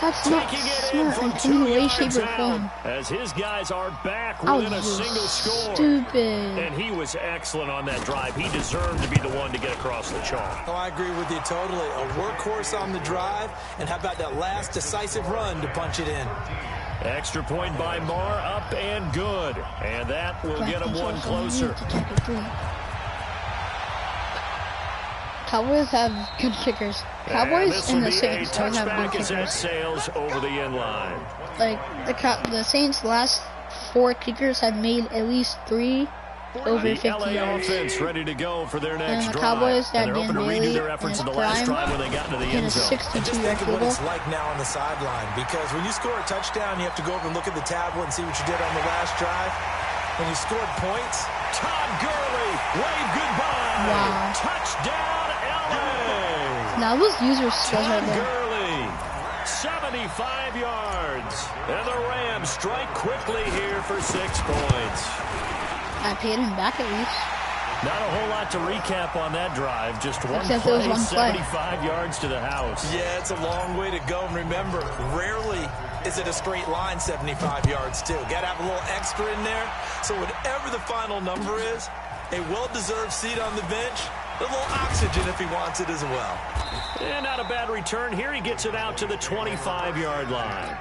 Speaker 1: That's not
Speaker 2: Taking it in
Speaker 1: smart
Speaker 2: from
Speaker 1: in
Speaker 2: 2
Speaker 1: any way, shape,
Speaker 2: yards
Speaker 1: or
Speaker 2: out,
Speaker 1: form.
Speaker 2: as his guys are back
Speaker 1: That
Speaker 2: within a
Speaker 1: was
Speaker 2: single
Speaker 1: just
Speaker 2: score.
Speaker 1: stupid.
Speaker 2: And he was excellent on that drive. He deserved to be the one to get across the chalk.
Speaker 3: Oh, I agree with you totally. A workhorse on the drive, and how about that last decisive run to punch it in?
Speaker 2: Extra point by Marr, up and good. And that will get him one closer.
Speaker 1: Cowboys have good kickers. Cowboys and the Saints always have good
Speaker 2: as that
Speaker 1: kickers.
Speaker 2: sails over the end line.
Speaker 1: Like the Saints' last 4 kickers had made at least 3 over
Speaker 2: The
Speaker 1: 50
Speaker 2: LA
Speaker 1: yards.
Speaker 2: offense ready to go for their next
Speaker 1: And the
Speaker 2: drive.
Speaker 1: Cowboys
Speaker 2: And
Speaker 1: had
Speaker 2: they're
Speaker 1: Dan
Speaker 2: hoping to redo
Speaker 1: Bailey
Speaker 2: their
Speaker 1: in
Speaker 2: efforts
Speaker 1: his
Speaker 2: in the last
Speaker 1: prime
Speaker 2: drive when they got into the
Speaker 1: in
Speaker 2: end
Speaker 1: a
Speaker 2: zone.
Speaker 1: 62-yard
Speaker 3: Just think of
Speaker 1: field
Speaker 3: what
Speaker 1: goal.
Speaker 3: it's like now on the sideline, because when you score a touchdown, you have to go over and look at the tablet and see what you did on the last drive. When you scored points,
Speaker 2: Todd Gurley, wave goodbye.
Speaker 1: Wow.
Speaker 2: Touchdown, LA.
Speaker 1: Now those user skills
Speaker 2: Todd
Speaker 1: right there.
Speaker 2: Gurley, 75 yards. And the Rams strike quickly here for 6 points.
Speaker 1: I paid him back at least.
Speaker 2: Not a whole lot to recap on that drive. Just one
Speaker 1: Except there was
Speaker 2: play,
Speaker 1: one play.
Speaker 2: 75 yards to the house.
Speaker 3: yeah, it's a long way to go. And remember, rarely is it a straight line 75 yards, too. Got to have a little extra in there. So whatever the final number is, a well-deserved seat on the bench, a little oxygen if he wants it as well.
Speaker 2: And not a bad return. Here he gets it out to the 25-yard line.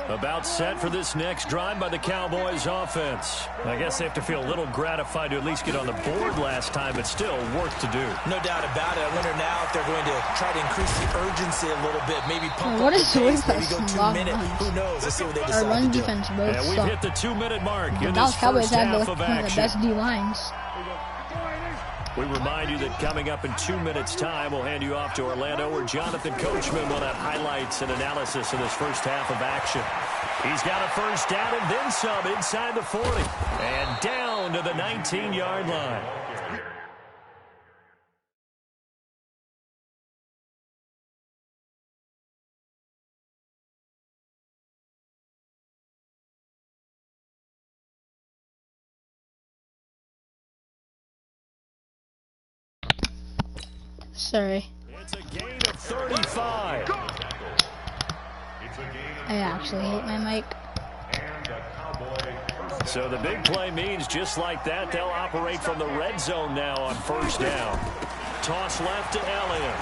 Speaker 2: About set for this next drive by the Cowboys offense. I guess they have to feel a little gratified to at least get on the board last time, but still work to do.
Speaker 3: No doubt about it. I wonder now if they're going to try to increase the urgency a little bit. Maybe pump
Speaker 1: What
Speaker 3: up
Speaker 1: is
Speaker 3: the
Speaker 1: the
Speaker 3: pace. Maybe go
Speaker 1: wing
Speaker 3: 2
Speaker 1: pass
Speaker 3: minutes.
Speaker 1: long
Speaker 3: Who knows? Let's see what they
Speaker 1: Our
Speaker 3: decide
Speaker 1: run
Speaker 3: to do.
Speaker 1: defense both
Speaker 2: And we've
Speaker 1: suck.
Speaker 2: hit the 2-minute mark
Speaker 1: The
Speaker 2: in
Speaker 1: Dallas
Speaker 2: this
Speaker 1: Cowboys
Speaker 2: first
Speaker 1: have
Speaker 2: half
Speaker 1: one
Speaker 2: of
Speaker 1: of the
Speaker 2: action.
Speaker 1: best D lines.
Speaker 2: We remind you that coming up in 2 minutes' time, we'll hand you off to Orlando, where Jonathan Coachman will have highlights and analysis in this first half of action. He's got a first down and then some inside the 40. And down to the 19-yard line.
Speaker 1: Sorry.
Speaker 2: It's a gain of 35.
Speaker 1: I actually hate my mic.
Speaker 2: So the big play means just like that, they'll operate from the red zone now on first down. Toss left to Elliott.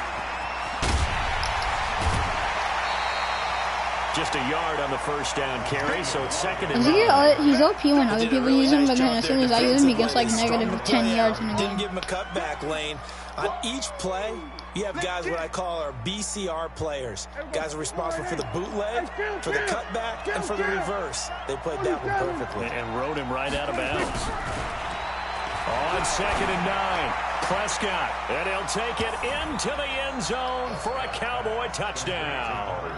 Speaker 2: Just a yard on the first down carry, so it's second and 9.
Speaker 1: He's OP when other people use him, but then as soon as I use him, he gets like negative 10 yards in a
Speaker 3: Didn't
Speaker 1: game.
Speaker 3: give him a cutback lane. On each play, you have guys what I call our BCR players. Guys are responsible for the bootleg, for the cutback, and for the reverse. They played that one perfectly.
Speaker 2: And rode him right out of bounds. On second and 9, Prescott. And he'll take it into the end zone for a Cowboy touchdown.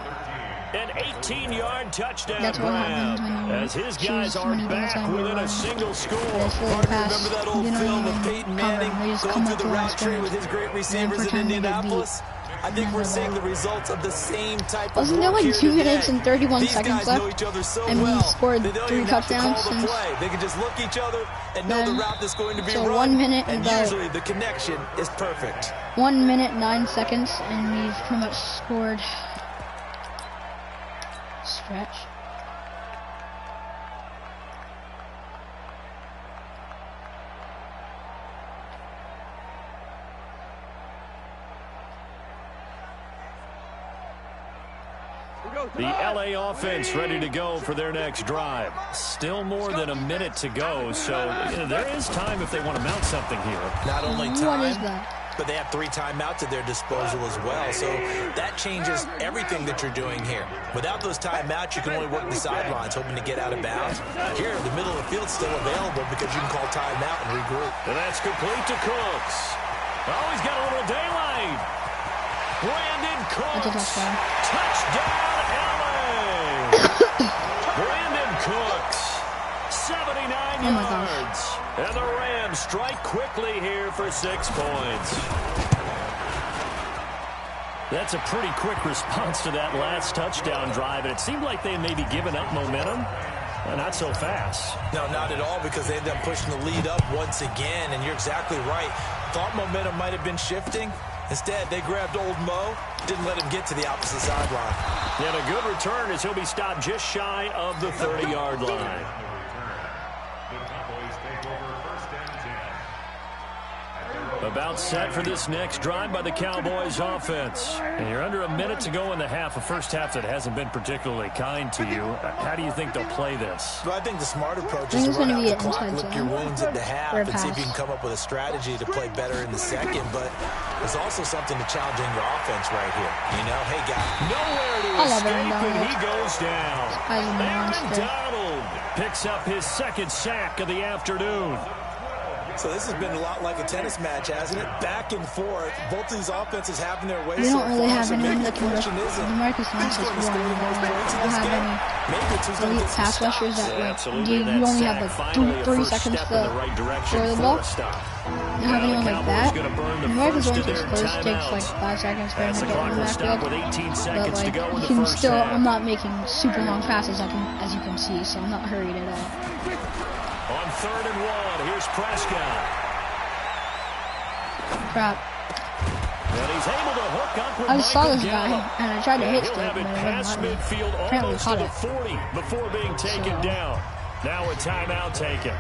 Speaker 2: An 18-yard touchdown
Speaker 1: That's what
Speaker 2: grab,
Speaker 1: happens when you
Speaker 2: as his guys
Speaker 1: choose
Speaker 2: are
Speaker 1: when he does
Speaker 2: back
Speaker 1: on your
Speaker 2: within a
Speaker 1: run.
Speaker 2: single score.
Speaker 1: That's really
Speaker 3: Hard to
Speaker 1: fast.
Speaker 3: remember that old
Speaker 1: You don't
Speaker 3: film
Speaker 1: even
Speaker 3: of Peyton
Speaker 1: cover
Speaker 3: Manning
Speaker 1: him. They just
Speaker 3: going
Speaker 1: come
Speaker 3: through
Speaker 1: up
Speaker 3: the
Speaker 1: to the
Speaker 3: route
Speaker 1: last
Speaker 3: tree
Speaker 1: one.
Speaker 3: with his great
Speaker 1: And
Speaker 3: receivers in
Speaker 1: pretend they get
Speaker 3: Indianapolis. I think we're seeing the results of the same type of
Speaker 1: Wasn't there
Speaker 3: work
Speaker 1: like
Speaker 3: here
Speaker 1: 2 minutes
Speaker 3: today.
Speaker 1: and 31
Speaker 3: These
Speaker 1: seconds
Speaker 3: guys know
Speaker 1: left?
Speaker 3: each other so
Speaker 1: And we
Speaker 3: well.
Speaker 1: scored
Speaker 3: They don't
Speaker 1: 3
Speaker 3: even have to
Speaker 1: touchdowns
Speaker 3: call the
Speaker 1: since
Speaker 3: play. They can just look each other and know the
Speaker 1: then.
Speaker 3: route that's going to be
Speaker 1: So
Speaker 3: run.
Speaker 1: 1 minute
Speaker 3: and
Speaker 1: and
Speaker 3: usually the connection is perfect.
Speaker 1: 1 minute 9 seconds, and we've pretty much scored. Stretch.
Speaker 2: The LA offense ready to go for their next drive. Still more than a minute to go, so there is time if they want to mount something here.
Speaker 3: Not only
Speaker 1: What
Speaker 3: time,
Speaker 1: is that?
Speaker 3: but they have 3 timeouts at their disposal as well. So that changes everything that you're doing here. Without those timeouts, you can only work the sidelines, hoping to get out of bounds. Here, the middle of the field's still available because you can call timeout and regroup.
Speaker 2: And that's complete to Cooks. Oh, he's got a little daylight. Brandon
Speaker 1: That's a
Speaker 2: Cooks.
Speaker 1: touchdown.
Speaker 2: Touchdown, LA. Brandon Cooks, 79
Speaker 1: Oh my gosh.
Speaker 2: yards. And the Rams strike quickly here for 6 points. That's a pretty quick response to that last touchdown drive, and it seemed like they may be giving up momentum. Not so fast.
Speaker 3: No, not at all, because they ended up pushing the lead up once again, and you're exactly right. Thought momentum might have been shifting. Instead, they grabbed old Mo, didn't let him get to the opposite sideline.
Speaker 2: And a good return as he'll be stopped just shy of the 30-yard line.
Speaker 4: The Cowboys take over first and 10.
Speaker 2: About set for this next drive by the Cowboys offense. And you're under a minute to go in the half, a first half that hasn't been particularly kind to you. How do you think they'll play this?
Speaker 3: Well, I think the smart approach is to run out the clock, lick your wounds at the half, and see if you can come up with a strategy to play better in the second. But there's also something to challenging your offense right here. You know, hey, guy.
Speaker 2: Nowhere to escape, and he goes down. Aaron Donald picks up his second sack of the afternoon.
Speaker 3: So this has been a lot like a tennis match, hasn't it? Back and forth. Both these offenses having their way
Speaker 1: We
Speaker 3: so
Speaker 1: don't really
Speaker 3: far.
Speaker 1: have
Speaker 3: So
Speaker 1: anyone
Speaker 3: maybe
Speaker 1: that
Speaker 3: the
Speaker 1: can
Speaker 3: question
Speaker 1: rush.
Speaker 3: isn't
Speaker 1: Marcus
Speaker 3: who's
Speaker 1: Lynch is
Speaker 3: going to score the most points in
Speaker 1: don't
Speaker 3: this
Speaker 1: have
Speaker 3: game.
Speaker 1: any
Speaker 3: Maybe it's who's going to
Speaker 1: elite
Speaker 3: get some
Speaker 1: pass rushers
Speaker 3: stops.
Speaker 1: that
Speaker 2: Absolutely.
Speaker 1: you
Speaker 2: That
Speaker 1: only have
Speaker 2: sack
Speaker 1: like
Speaker 2: finally a
Speaker 1: 3
Speaker 2: first
Speaker 1: seconds
Speaker 2: step
Speaker 1: to
Speaker 2: in the right direction
Speaker 1: throw the
Speaker 2: for
Speaker 1: ball.
Speaker 2: a stop.
Speaker 1: You have anyone like that. Marcus Lynch is close, takes like 5 seconds for him
Speaker 2: As
Speaker 1: to
Speaker 2: the
Speaker 1: get
Speaker 2: clock
Speaker 1: in the
Speaker 2: will stop with
Speaker 1: backfield.
Speaker 2: 18 seconds
Speaker 1: But
Speaker 2: to go in
Speaker 1: like,
Speaker 2: the
Speaker 1: he can
Speaker 2: first
Speaker 1: still,
Speaker 2: half.
Speaker 1: I'm not making super long passes as you can see, so I'm not hurried at all.
Speaker 2: On 3rd and 1, here's Prescott.
Speaker 1: Crap.
Speaker 2: And he's able to hook up with
Speaker 1: I just saw
Speaker 2: Michael
Speaker 1: this guy,
Speaker 2: Gallup.
Speaker 1: and I tried to hit
Speaker 2: He'll
Speaker 1: stick,
Speaker 2: have
Speaker 1: but
Speaker 2: it
Speaker 1: it
Speaker 2: past
Speaker 1: wouldn't let me.
Speaker 2: midfield,
Speaker 1: Apparently
Speaker 2: almost to
Speaker 1: caught
Speaker 2: the
Speaker 1: it.
Speaker 2: 40 before being taken down. Now a timeout taken.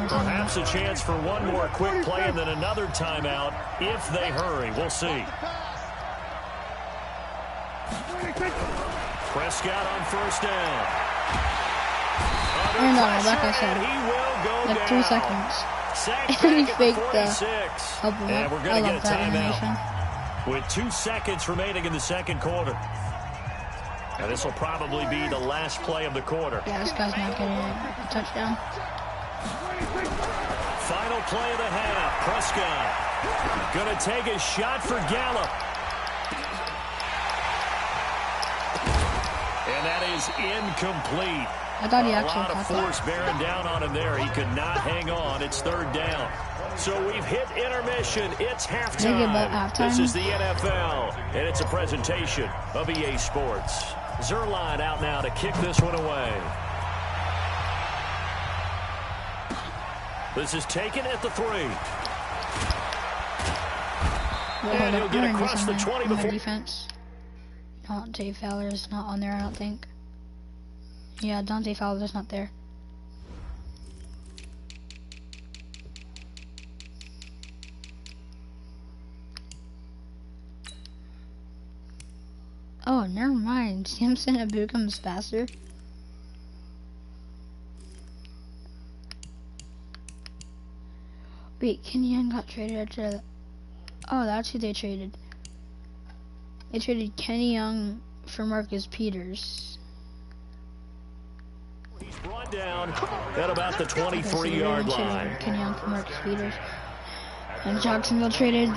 Speaker 2: Perhaps a chance for one more quick play and then another timeout if they hurry. We'll see. Prescott on first down.
Speaker 1: Or no, like I said,
Speaker 2: he will go
Speaker 1: like
Speaker 2: down.
Speaker 1: 3 seconds.
Speaker 2: Sack
Speaker 1: And he
Speaker 2: back at
Speaker 1: faked the
Speaker 2: 46.
Speaker 1: help him
Speaker 2: And
Speaker 1: up.
Speaker 2: we're
Speaker 1: I
Speaker 2: going to
Speaker 1: love
Speaker 2: get a
Speaker 1: that
Speaker 2: timeout
Speaker 1: animation.
Speaker 2: with 2 seconds remaining in the second quarter. And this will probably be the last play of the quarter.
Speaker 1: Yeah, this guy's not getting a touchdown.
Speaker 2: Final play of the half. Prescott going to take a shot for Gallup. And that is incomplete.
Speaker 1: I thought he actually
Speaker 2: A lot of
Speaker 1: caught that.
Speaker 2: force bearing down on him there. He could not hang on. It's 3rd down. So we've hit intermission. It's halftime. This is the NFL, and it's a presentation of EA Sports. Zerline out now to kick this one away. This is taken at the 3. And he'll get across the 20 before
Speaker 1: defense. Dante Fowler's not on there, I don't think. Yeah, Dante Fowler's not there. Oh, never mind. Samson Abukam's faster. Wait, Kenny Young got traded to... Oh, that's who they traded. They traded Kenny Young for Marcus Peters.
Speaker 2: he's brought down at about the 23-yard line.
Speaker 1: Kenny Young for Marcus Peters. And Jacksonville traded...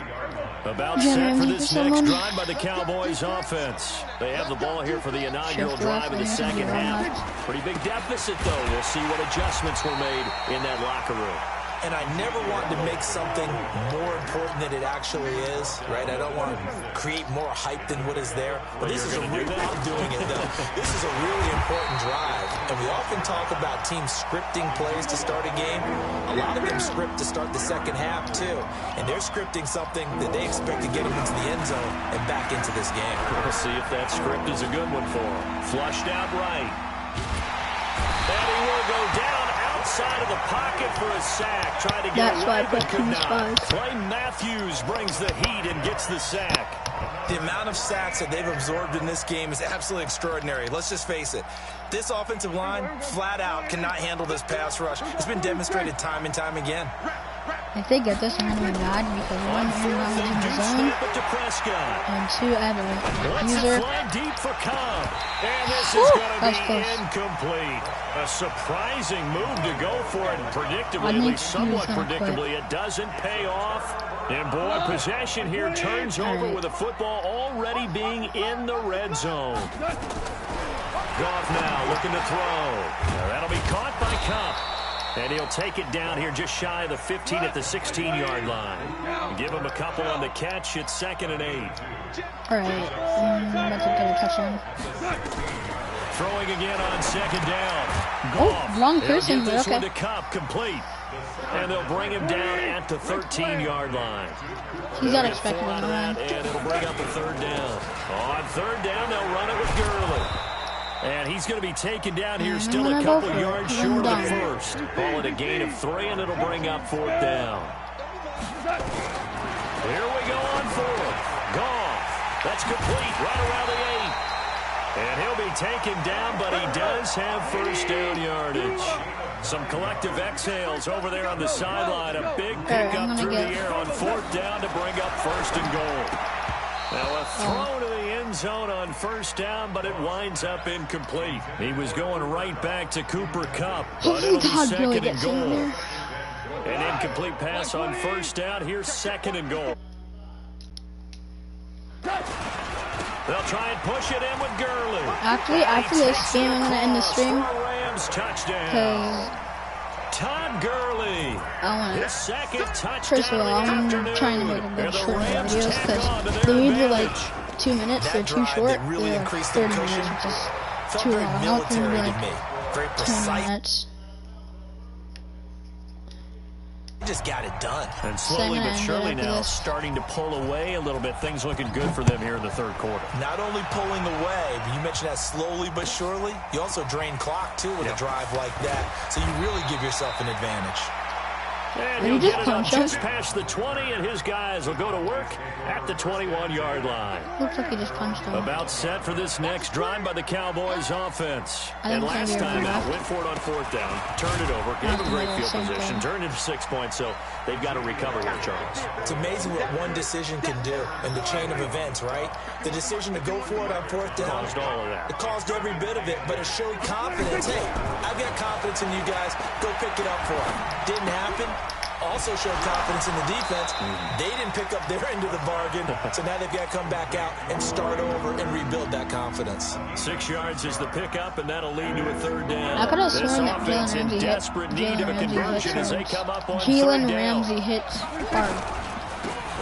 Speaker 2: About set for this next drive by the Cowboys offense. They have the ball here for the inaugural drive of the second half. Pretty big deficit, though. We'll see what adjustments were made in that locker room.
Speaker 3: And I never want to make something more important than it actually is, right? I don't want to create more hype than what is there. But this is a real, I'm doing it though. This is a really important drive. And we often talk about teams scripting plays to start a game. A lot of them script to start the second half too. And they're scripting something that they expect to get them into the end zone and back into this game.
Speaker 2: We'll see if that script is a good one for them. Flushed out right. And he will go down outside of the pocket for a sack. Trying to get away, but could not. Clay Matthews brings the heat and gets the sack.
Speaker 3: The amount of sacks that they've absorbed in this game is absolutely extraordinary. Let's just face it. This offensive line, flat out, cannot handle this pass rush. It's been demonstrated time and time again.
Speaker 1: If they get this, I'm going to be mad because 1, Aaron Donald's in the zone, and 2, I have a user.
Speaker 2: Deep for Cobb. And this is going to be incomplete. A surprising move to go for it, and predictably, at least somewhat predictably, it doesn't pay off. And boy, possession here turns over with a football already being in the red zone. Goff now looking to throw. That'll be caught by Cobb. And he'll take it down here just shy of the 15 at the 16-yard line. Give him a couple on the catch. It's 2nd and 8.
Speaker 1: All right, that's a good touchdown.
Speaker 2: Throwing again on 2nd down.
Speaker 1: Oh, wrong person, but okay.
Speaker 2: To Cobb, complete. And they'll bring him down at the 13-yard line.
Speaker 1: He's not expecting
Speaker 2: out
Speaker 1: him
Speaker 2: of
Speaker 1: around.
Speaker 2: that, and it'll bring up a third down. On third down, they'll run it with Gurley. And he's going to be taken down here, still a couple yards short of the first. Call it a gain of 3, and it'll bring up fourth down. Here we go on fourth. Goff. That's complete right around the 8. And he'll be taken down, but he does have first down yardage. Some collective exhales over there on the sideline. A big pickup through the air on fourth down to bring up first and goal. Now a throw to the end zone on first down, but it winds up incomplete. He was going right back to Cooper Kupp, but it'll be second and goal. An incomplete pass on first down. Here's second and goal. They'll try and push it in with Gurley.
Speaker 1: Actually, after this game, I'm going to end the stream.
Speaker 2: Rams touchdown.
Speaker 1: Because
Speaker 2: Todd Gurley. His second touchdown.
Speaker 1: First of all, I'm trying to make a good short videos because the reads are like 2 minutes. They're too short. They're like 30 minutes, which is too long. I'm not going to do like 20 minutes.
Speaker 3: Just got it done.
Speaker 2: And slowly but surely now starting to pull away a little bit. Things looking good for them here in the third quarter.
Speaker 3: Not only pulling away, but you mentioned that slowly but surely. You also drain clock, too, with a drive like that. So you really give yourself an advantage.
Speaker 2: And he'll get it up just past the 20, and his guys will go to work at the 21-yard line.
Speaker 1: Looks like he just punched him.
Speaker 2: About set for this next drive by the Cowboys offense. And last time out, went for it on fourth down, turned it over, gave him great field position, turned it 6 points, so they've got to recover here, Charles.
Speaker 3: It's amazing what one decision can do in the chain of events, right? The decision to go for it on fourth down.
Speaker 2: Caused all of that.
Speaker 3: It caused every bit of it, but it showed confidence. Hey, I've got confidence in you guys. Go pick it up for them. Didn't happen. Also showed confidence in the defense. They didn't pick up their end of the bargain, so now they've got to come back out and start over and rebuild that confidence.
Speaker 2: 6 yards is the pickup, and that'll lead to a third down.
Speaker 1: I could have sworn that
Speaker 2: offense in desperate need of a conversion as they come up on third down.
Speaker 1: Ramsey hits hard.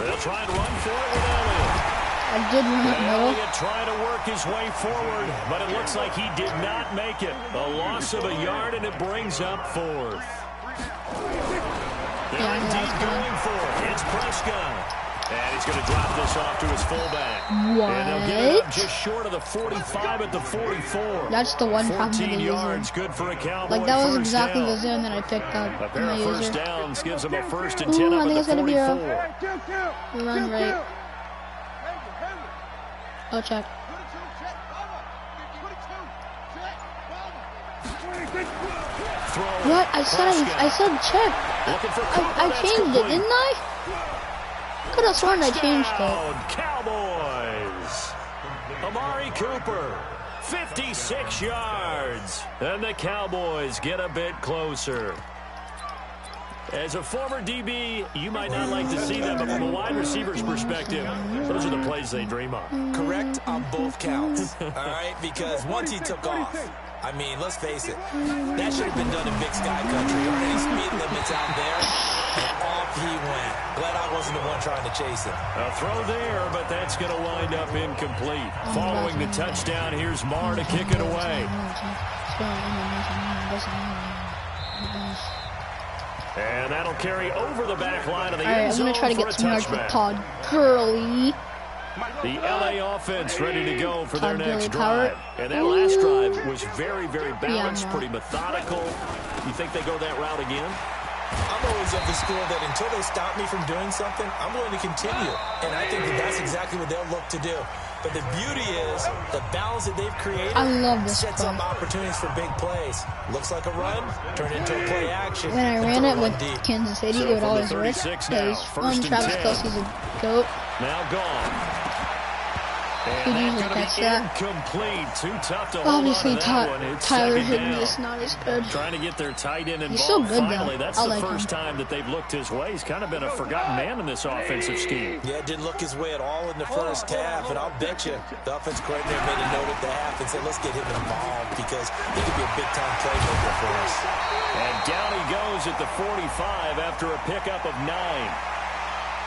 Speaker 2: They'll try and run for it with Elliott.
Speaker 1: I did run it middle.
Speaker 2: Elliott trying to work his way forward, but it looks like he did not make it. A loss of a yard, and it brings up fourth. They're indeed going for it. It's Prescott. And he's going to drop this off to his fullback.
Speaker 1: What?
Speaker 2: And they'll get it up just short of the 45 at the 44.
Speaker 1: That's the one problem
Speaker 2: 14 yards, good for a Cowboy.
Speaker 1: Like, that was
Speaker 2: first
Speaker 1: exactly
Speaker 2: down.
Speaker 1: the zone that I picked up.
Speaker 2: A pair of first downs gives them a first and 10
Speaker 1: I
Speaker 2: up
Speaker 1: think
Speaker 2: at
Speaker 1: it's
Speaker 2: the
Speaker 1: going to be
Speaker 2: 44.
Speaker 1: a run right. Oh, check. What? I said check. I changed it, didn't I? Could have sworn I changed it.
Speaker 2: Cowboys. Amari Cooper, 56 yards. And the Cowboys get a bit closer. As a former DB, you might not like to see them, but from a wide receiver's perspective, those are the plays they dream of.
Speaker 3: Correct on both counts, all right? Because once he took off, I mean, let's face it, that should have been done in Big Sky Country. There aren't any speed limits out there, and off he went. Glad I wasn't the one trying to chase him.
Speaker 2: A throw there, but that's going to wind up incomplete. Following the touchdown, here's Marr to kick it away. And that'll carry over the back line of the end zone.
Speaker 1: I'm going to try to get some yards with Todd Gurley.
Speaker 2: The LA offense ready to go for their next drive. And that last drive was very, very balanced, pretty methodical. You think they go that route again?
Speaker 3: I'm always of the school that until they stop me from doing something, I'm going to continue. And I think that that's exactly what they'll look to do. But the beauty is the balance that they've created sets up opportunities for big plays. Looks like a run, turn into a play action.
Speaker 1: When I ran it with Kansas City, it would always work. Because Travis Kelce's a goat.
Speaker 2: Now gone.
Speaker 1: Could usually catch that.
Speaker 2: Incomplete. Too tough to hold
Speaker 1: Obviously,
Speaker 2: on to that one.
Speaker 1: Tyler Hidden is not as good.
Speaker 2: Trying to get their tight end involved.
Speaker 1: He's so good,
Speaker 2: finally.
Speaker 1: though.
Speaker 2: That's the first time that they've looked his way. He's kind of been a forgotten man in this offensive scheme.
Speaker 3: Yeah, didn't look his way at all in the first half. And I'll bet you the offense coordinator made a note at the half and said, let's get him involved because he could be a big-time playmaker for us.
Speaker 2: And down he goes at the 45 after a pickup of 9.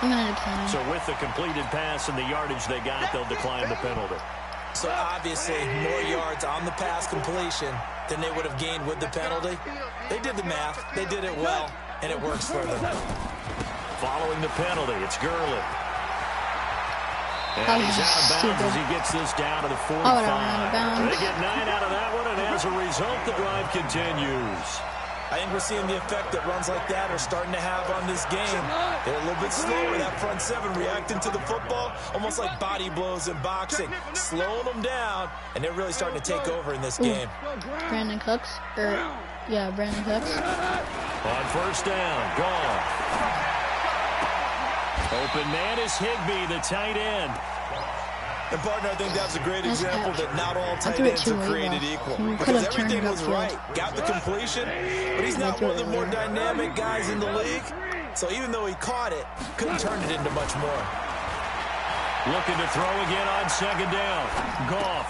Speaker 1: I'm going to decline.
Speaker 2: So with the completed pass and the yardage they got, they'll decline the penalty.
Speaker 3: So obviously more yards on the pass completion than they would have gained with the penalty. They did the math. They did it well. and it works for them.
Speaker 2: Following the penalty, it's Gurley.
Speaker 1: That
Speaker 2: And
Speaker 1: was
Speaker 2: he's out of bounds
Speaker 1: stupid.
Speaker 2: as he gets this down to the 45.
Speaker 1: I would've run out of bounds.
Speaker 2: They get 9 out of that one, and as a result, the drive continues.
Speaker 3: I think we're seeing the effect that runs like that are starting to have on this game. They're a little bit slower, that front seven, reacting to the football, almost like body blows in boxing, slowing them down, and they're really starting to take over in this game.
Speaker 1: Brandon Cooks. Brandon Cooks.
Speaker 2: On first down, gone. Open man is Higbee, the tight end.
Speaker 3: And, partner, I think that's a great
Speaker 1: Nice
Speaker 3: example
Speaker 1: catch.
Speaker 3: that not all
Speaker 1: I
Speaker 3: tight
Speaker 1: threw it
Speaker 3: ends
Speaker 1: too
Speaker 3: are
Speaker 1: late,
Speaker 3: created
Speaker 1: though.
Speaker 3: equal.
Speaker 1: You
Speaker 3: Because
Speaker 1: could've turned
Speaker 3: everything
Speaker 1: it
Speaker 3: was
Speaker 1: upfield.
Speaker 3: right. Got the completion, but he's not
Speaker 1: threw
Speaker 3: one of
Speaker 1: it
Speaker 3: the more
Speaker 1: earlier.
Speaker 3: dynamic guys in the league. So even though he caught it, couldn't turn it into much more.
Speaker 2: Looking to throw again on second down. Goff.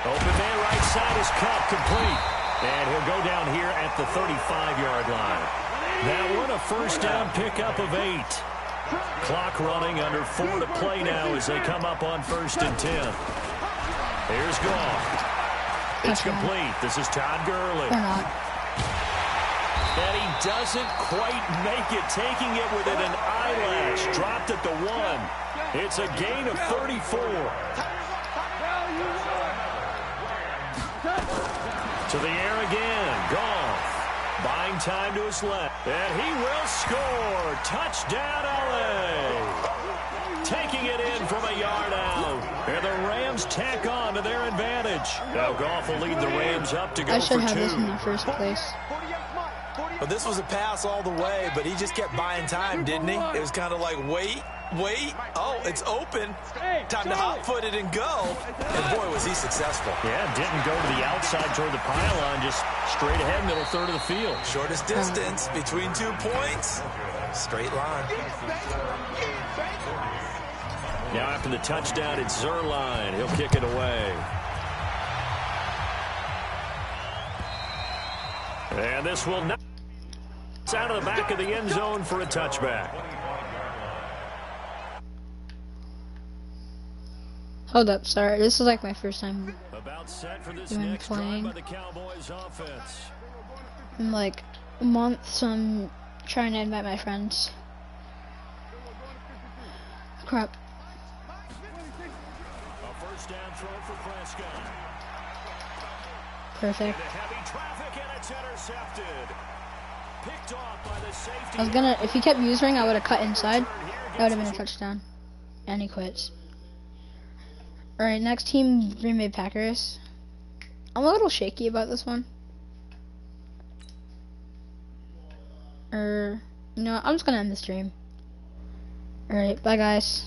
Speaker 2: Open man right side is cut, complete. And he'll go down here at the 35-yard line. That one a first down pickup of 8. Clock running, under 4 to play now as they come up on 1st and 10. Here's Goff. It's complete. This is Todd Gurley.
Speaker 1: Or not.
Speaker 2: And he doesn't quite make it, taking it within an eyelash. Dropped at the 1. It's a gain of 34. To the air again. Goff. Buying time to his left. And he will score. Touchdown, L.A. Taking it in from a yard out. And the Rams tack on to their advantage. Now Goff will lead the Rams up to go
Speaker 1: I
Speaker 2: for
Speaker 1: should have
Speaker 2: 2.
Speaker 1: this in the first place.
Speaker 3: Well, this was a pass all the way, but he just kept buying time, didn't he? It was kind of like, wait. Oh, it's open. Time to hot-foot it and go. And, boy, was he successful.
Speaker 2: Yeah, didn't go to the outside toward the pylon, just straight ahead, middle third of the field.
Speaker 3: Shortest distance between 2 points. Straight line.
Speaker 2: Now after the touchdown, it's Zerline. He'll kick it away. And this will not. It's out of the back of the end zone for a touchback.
Speaker 1: Hold up, sorry. This is like my first time
Speaker 2: About set for this
Speaker 1: Doing
Speaker 2: next drive
Speaker 1: playing.
Speaker 2: by the Cowboys offense.
Speaker 1: in like a month, so I'm trying to invite my friends. Crap.
Speaker 2: A first down throw for Prescott.
Speaker 1: Perfect.
Speaker 2: The heavy traffic and it's intercepted. Picked off by the safety.
Speaker 1: I was gonna, if he kept using, I would have cut inside. That would have been a touchdown. And he quits. Alright, next team, Green Bay Packers. I'm a little shaky about this one. I'm just gonna end the stream. Alright, bye guys.